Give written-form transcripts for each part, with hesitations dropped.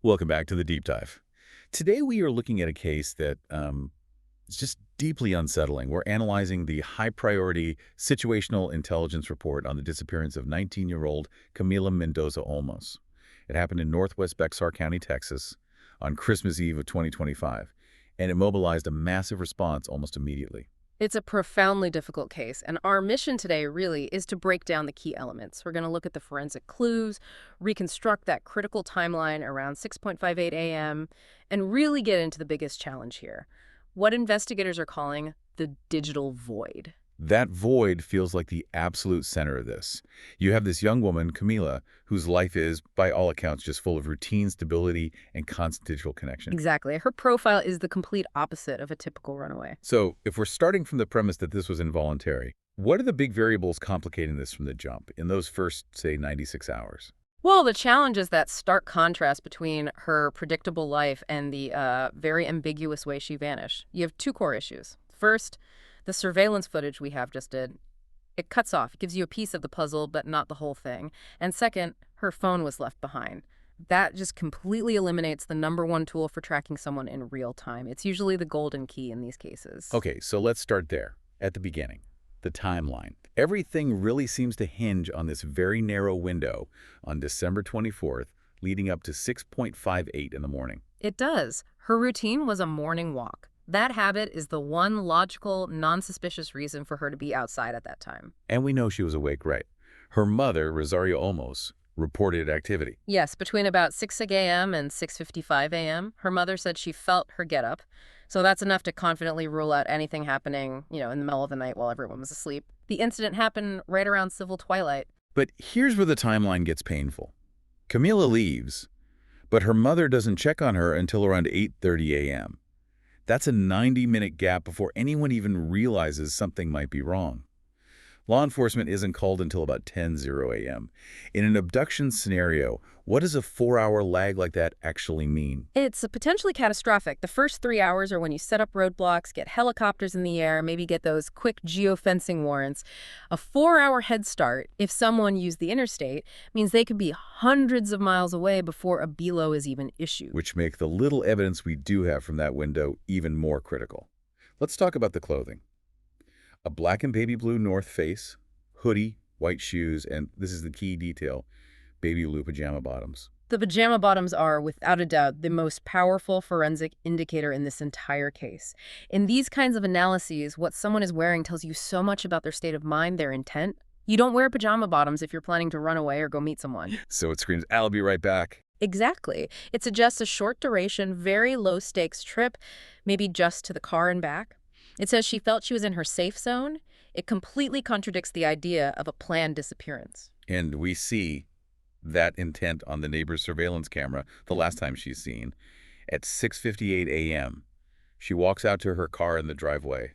Welcome back to the Deep Dive. Today we are looking at a case that is just deeply unsettling. We're analyzing the high-priority situational intelligence report on the disappearance of 19-year-old Camila Mendoza Olmos. It happened in northwest Bexar County, Texas, on Christmas Eve of 2025, and it mobilized a massive response almost immediately. It's a profoundly difficult case, and our mission today really is to break down the key elements. We're going to look at the forensic clues, reconstruct that critical timeline around 6:58 a.m., and really get into the biggest challenge here, what investigators are calling the digital void. That void feels like the absolute center of this. You have this young woman, Camila, whose life is, by all accounts, just full of routine, stability, and constant digital connection. Exactly. Her profile is the complete opposite of a typical runaway. So, if we're starting from the premise that this was involuntary, what are the big variables complicating this from the jump in those first, say, 96 hours? Well, the challenge is that stark contrast between her predictable life and the very ambiguous way she vanished. You have two core issues. First, the surveillance footage we have just did. It cuts off. It gives you a piece of the puzzle, but not the whole thing. And second, her phone was left behind. That just completely eliminates the #1 tool for tracking someone in real time. It's usually the golden key in these cases. Okay, so let's start there, at the beginning, the timeline. Everything really seems to hinge on this very narrow window on December 24th, leading up to 6:58 in the morning. It does. Her routine was a morning walk. That habit is the one logical, non-suspicious reason for her to be outside at that time. And we know she was awake, right? Her mother, Rosario Olmos, reported activity. Yes, between about 6 a.m. and 6:55 a.m., her mother said she felt her get up. So that's enough to confidently rule out anything happening, in the middle of the night while everyone was asleep. The incident happened right around civil twilight. But here's where the timeline gets painful. Camila leaves, but her mother doesn't check on her until around 8:30 a.m. That's a 90-minute gap before anyone even realizes something might be wrong. Law enforcement isn't called until about 10:00 a.m. In an abduction scenario, what does a 4-hour lag like that actually mean? It's potentially catastrophic. The first 3 hours are when you set up roadblocks, get helicopters in the air, maybe get those quick geofencing warrants. A 4-hour head start, if someone used the interstate, means they could be hundreds of miles away before a BELO is even issued. Which make the little evidence we do have from that window even more critical. Let's talk about the clothing. A black and baby blue North Face, hoodie, white shoes, and this is the key detail, baby blue pajama bottoms. The pajama bottoms are, without a doubt, the most powerful forensic indicator in this entire case. In these kinds of analyses, what someone is wearing tells you so much about their state of mind, their intent. You don't wear pajama bottoms if you're planning to run away or go meet someone. So it screams, I'll be right back. Exactly. It suggests a short duration, very low stakes trip, maybe just to the car and back. It says she felt she was in her safe zone. It completely contradicts the idea of a planned disappearance. And we see that intent on the neighbor's surveillance camera the last time she's seen. At 6:58 a.m., she walks out to her car in the driveway.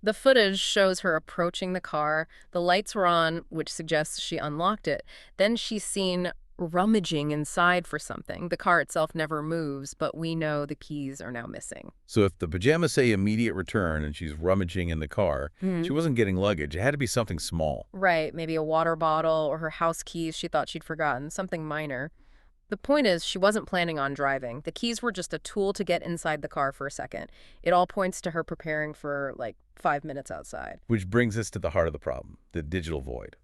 The footage shows her approaching the car. The lights were on, which suggests she unlocked it. Then she's seen rummaging inside for something. The car itself never moves, but we know the keys are now missing. So if the pajamas say immediate return and she's rummaging in the car, she wasn't getting luggage. It had to be something small. Right, maybe a water bottle or her house keys she thought she'd forgotten, something minor. The point is, she wasn't planning on driving. The keys were just a tool to get inside the car for a second. It all points to her preparing for, 5 minutes outside. Which brings us to the heart of the problem, the digital void.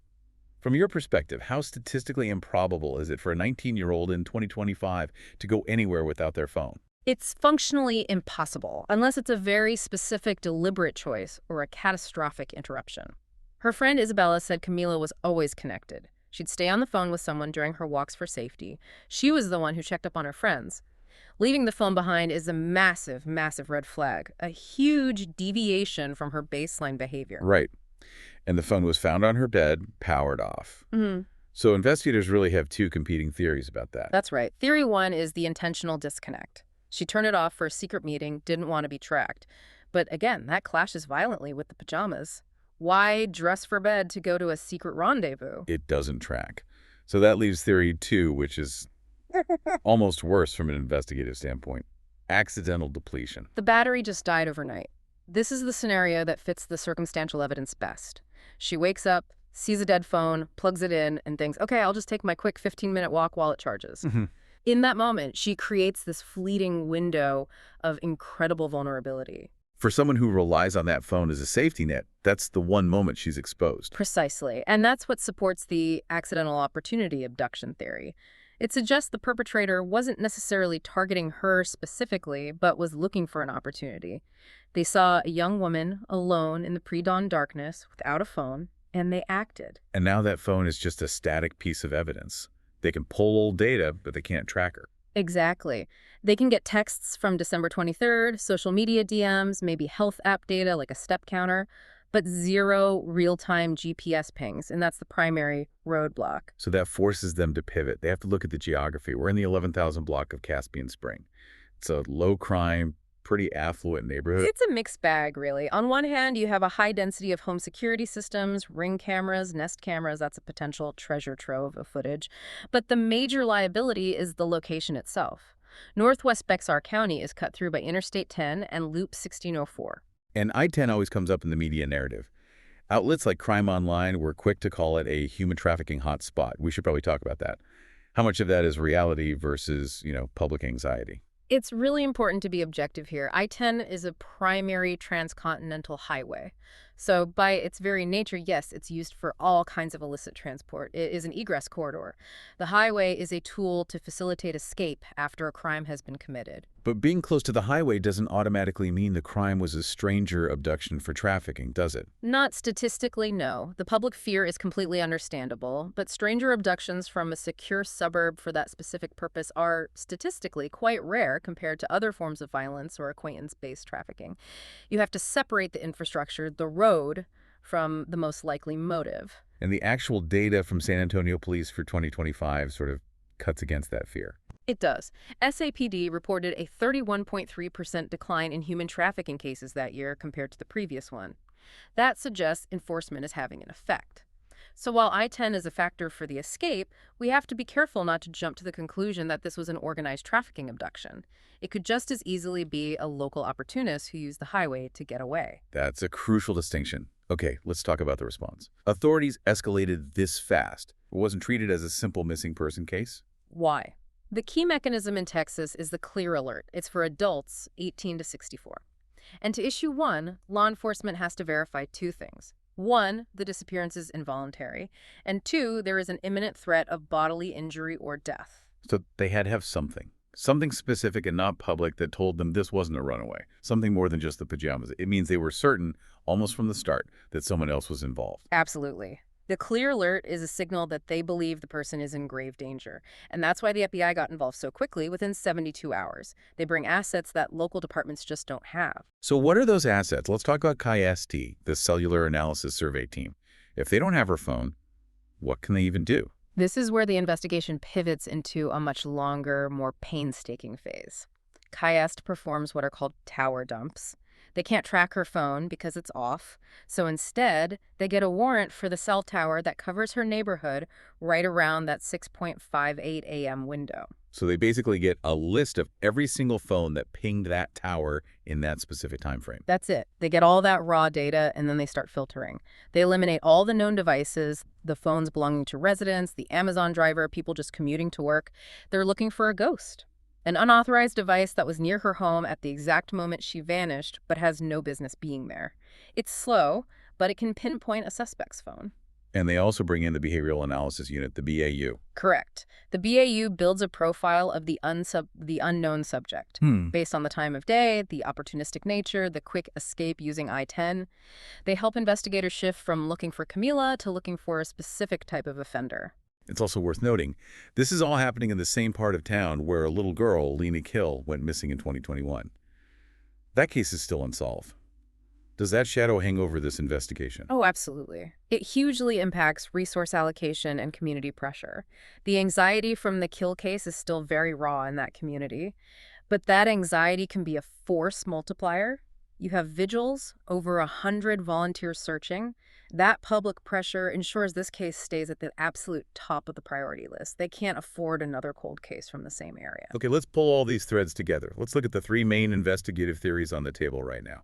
From your perspective, how statistically improbable is it for a 19-year-old in 2025 to go anywhere without their phone? It's functionally impossible, unless it's a very specific, deliberate choice or a catastrophic interruption. Her friend Isabella said Camila was always connected. She'd stay on the phone with someone during her walks for safety. She was the one who checked up on her friends. Leaving the phone behind is a massive, massive red flag, a huge deviation from her baseline behavior. Right. And the phone was found on her bed, powered off. So investigators really have two competing theories about that. That's right. Theory 1 is the intentional disconnect. She turned it off for a secret meeting, didn't want to be tracked. But again, that clashes violently with the pajamas. Why dress for bed to go to a secret rendezvous? It doesn't track. So that leaves theory 2, which is almost worse from an investigative standpoint. Accidental depletion. The battery just died overnight. This is the scenario that fits the circumstantial evidence best. She wakes up, sees a dead phone, plugs it in, and thinks, okay, I'll just take my quick 15-minute walk while it charges. In that moment, she creates this fleeting window of incredible vulnerability. For someone who relies on that phone as a safety net, that's the one moment she's exposed. Precisely. And that's what supports the accidental opportunity abduction theory. It suggests the perpetrator wasn't necessarily targeting her specifically, but was looking for an opportunity. They saw a young woman alone in the pre-dawn darkness without a phone, and they acted. And now that phone is just a static piece of evidence. They can pull old data, but they can't track her. Exactly. They can get texts from December 23rd, social media DMs, maybe health app data like a step counter, but zero real-time GPS pings, and that's the primary roadblock. So that forces them to pivot. They have to look at the geography. We're in the 11,000 block of Caspian Spring. It's a low crime, pretty affluent neighborhood. It's a mixed bag, really. On one hand, you have a high density of home security systems, Ring cameras, Nest cameras. That's a potential treasure trove of footage. But the major liability is the location itself. Northwest Bexar County is cut through by Interstate 10 and Loop 1604. And I-10 always comes up in the media narrative. Outlets like Crime Online were quick to call it a human trafficking hotspot. We should probably talk about that. How much of that is reality versus, public anxiety? It's really important to be objective here. I-10 is a primary transcontinental highway. So by its very nature, yes, it's used for all kinds of illicit transport. It is an egress corridor. The highway is a tool to facilitate escape after a crime has been committed. But being close to the highway doesn't automatically mean the crime was a stranger abduction for trafficking, does it? Not statistically, no. The public fear is completely understandable, but stranger abductions from a secure suburb for that specific purpose are statistically quite rare compared to other forms of violence or acquaintance-based trafficking. You have to separate the infrastructure, the road, from the most likely motive. And the actual data from San Antonio Police for 2025 sort of cuts against that fear. It does. SAPD reported a 31.3% decline in human trafficking cases that year compared to the previous one. That suggests enforcement is having an effect. So while I-10 is a factor for the escape, we have to be careful not to jump to the conclusion that this was an organized trafficking abduction. It could just as easily be a local opportunist who used the highway to get away. That's a crucial distinction. Okay, let's talk about the response. Authorities escalated this fast. It wasn't treated as a simple missing person case. Why? The key mechanism in Texas is the Clear Alert. It's for adults 18 to 64. And to issue one, law enforcement has to verify two things. One, the disappearance is involuntary, and two, there is an imminent threat of bodily injury or death. So they had to have something specific and not public that told them this wasn't a runaway, something more than just the pajamas. It means they were certain, almost from the start, that someone else was involved. Absolutely. The Clear Alert is a signal that they believe the person is in grave danger. And that's why the FBI got involved so quickly, within 72 hours. They bring assets that local departments just don't have. So what are those assets? Let's talk about CAIST, the Cellular Analysis Survey Team. If they don't have her phone, what can they even do? This is where the investigation pivots into a much longer, more painstaking phase. CAIST performs what are called tower dumps. They can't track her phone because it's off, so instead, they get a warrant for the cell tower that covers her neighborhood right around that 6:58 a.m. window. So they basically get a list of every single phone that pinged that tower in that specific time frame. That's it. They get all that raw data, and then they start filtering. They eliminate all the known devices, the phones belonging to residents, the Amazon driver, people just commuting to work. They're looking for a ghost. An unauthorized device that was near her home at the exact moment she vanished, but has no business being there. It's slow, but it can pinpoint a suspect's phone. And they also bring in the Behavioral Analysis Unit, the BAU. Correct. The BAU builds a profile of the unknown subject, based on the time of day, the opportunistic nature, the quick escape using I-10. They help investigators shift from looking for Camila to looking for a specific type of offender. It's also worth noting, this is all happening in the same part of town where a little girl, Lena Kill, went missing in 2021. That case is still unsolved. Does that shadow hang over this investigation? Oh, absolutely. It hugely impacts resource allocation and community pressure. The anxiety from the Kill case is still very raw in that community, but that anxiety can be a force multiplier. You have vigils, over 100 volunteers searching. That public pressure ensures this case stays at the absolute top of the priority list. They can't afford another cold case from the same area. Okay, let's pull all these threads together. Let's look at the three main investigative theories on the table right now.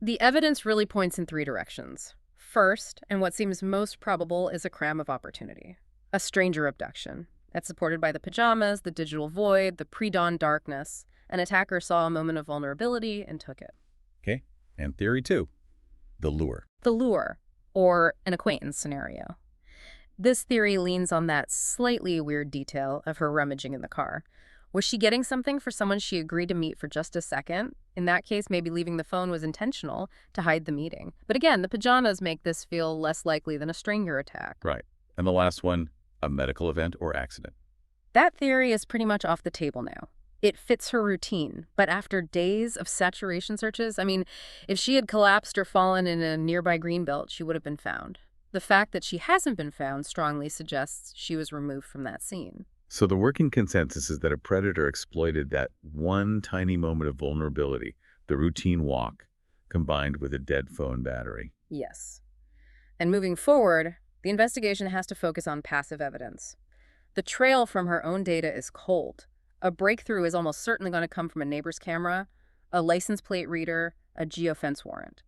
The evidence really points in three directions. First, and what seems most probable, is a crime of opportunity, a stranger abduction. That's supported by the pajamas, the digital void, the pre-dawn darkness. An attacker saw a moment of vulnerability and took it. Okay? And theory two, the lure. The lure, or an acquaintance scenario. This theory leans on that slightly weird detail of her rummaging in the car. Was she getting something for someone she agreed to meet for just a second? In that case, maybe leaving the phone was intentional to hide the meeting. But again, the pajamas make this feel less likely than a stranger attack. Right. And the last one, a medical event or accident. That theory is pretty much off the table now. It fits her routine, but after days of saturation searches, I mean, if she had collapsed or fallen in a nearby greenbelt, she would have been found. The fact that she hasn't been found strongly suggests she was removed from that scene. So the working consensus is that a predator exploited that one tiny moment of vulnerability, the routine walk, combined with a dead phone battery. Yes. And moving forward, the investigation has to focus on passive evidence. The trail from her own data is cold. A breakthrough is almost certainly going to come from a neighbor's camera, a license plate reader, a geofence warrant.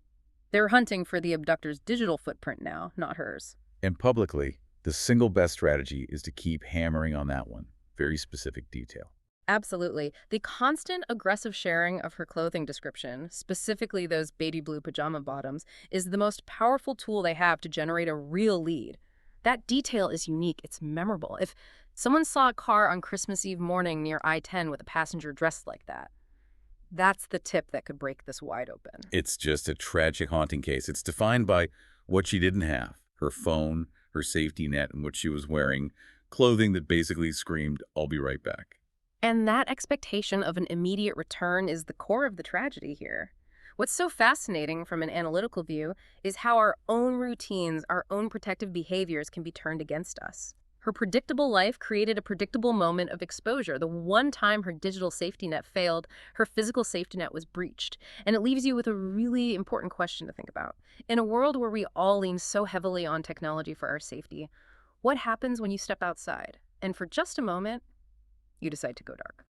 They're hunting for the abductor's digital footprint now, not hers. And publicly, the single best strategy is to keep hammering on that one. Very specific detail. Absolutely. The constant aggressive sharing of her clothing description, specifically those baby blue pajama bottoms, is the most powerful tool they have to generate a real lead. That detail is unique. It's memorable. If someone saw a car on Christmas Eve morning near I-10 with a passenger dressed like that, that's the tip that could break this wide open. It's just a tragic haunting case. It's defined by what she didn't have, her phone, her safety net, and what she was wearing, clothing that basically screamed, "I'll be right back." And that expectation of an immediate return is the core of the tragedy here. What's so fascinating from an analytical view is how our own routines, our own protective behaviors can be turned against us. Her predictable life created a predictable moment of exposure. The one time her digital safety net failed, her physical safety net was breached. And it leaves you with a really important question to think about. In a world where we all lean so heavily on technology for our safety, what happens when you step outside and for just a moment, you decide to go dark?